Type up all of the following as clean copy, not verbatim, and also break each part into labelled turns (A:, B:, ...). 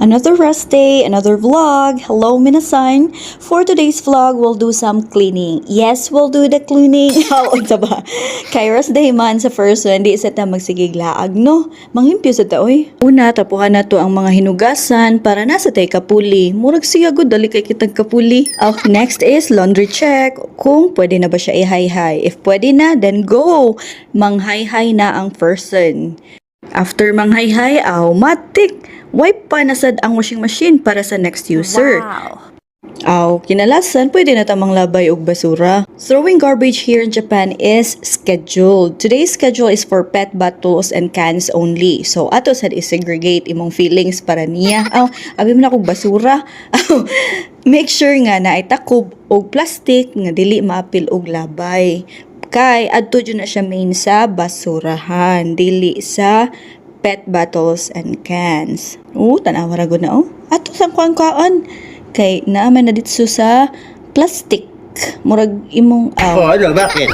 A: Another rest day, another vlog. Hello, minasan. For today's vlog, we'll do some cleaning. Yes, we'll do the cleaning. How unsa ba? Kay rest day man sa first one, di sa ta magsigiglaag, no? Manglimpyo sa ta, oy. Una, tapuhan na to ang mga hinugasan para nasa tay kapuli. Murag siya gud dali kay kitag kapuli. Next is laundry check. Kung pwede na ba siya i-high-high. If pwede na, then go. Mang-high-high na ang person. After mang-high-high, matik. Wipe pa na sad ang washing machine para sa next user. Wow. Kinalasan, pwede na tamang labay og basura. Throwing garbage here in Japan is scheduled. Today's schedule is for pet bottles and cans only. So, ato sad i-segregate imong feelings para niya. Abi mo na kog basura. Make sure nga na itakob og plastic nga dili maapil og labay. Kay adto jud na siya main sa basurahan, dili sa pet bottles and cans. Tanawa ra gud na Ato sang kuan kay naaman na dito sa plastic. Murag imong
B: bakit?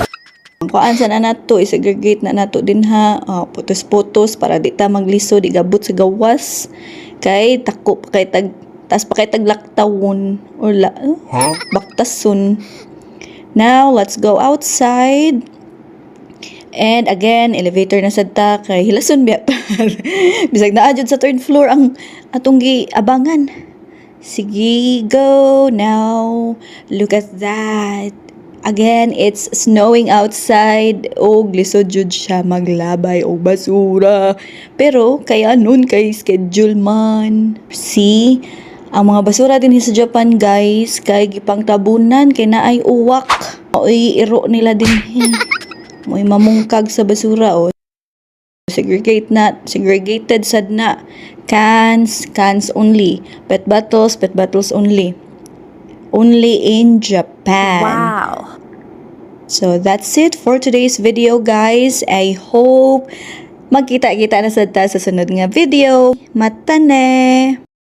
A: kuan sa na nato i-segregate na nato din ha. Putos-putos para di ta magliso di gabot sa gawas. Kay tako pa kay tas pa kay taglaktawon or baktason. Now, let's go outside. And again, elevator na sad ta kay hilason biya. Bisag naa jud sa third floor ang atong giabangan. Sige, go now. Look at that. Again, it's snowing outside. Lisod jud siya maglabay o basura. Pero kaya nun kay schedule man. See? Ang mga basura din sa Japan, guys, kay gipang tabunan kay naay uwak. Iro nila din. Mo'y mamungkag sa basura segregated sad na. Cans only. Pet bottles only. Only in Japan.
C: Wow.
A: So that's it for today's video, guys. I hope magkita-kita na sad ta sa sunod nga video. Matane!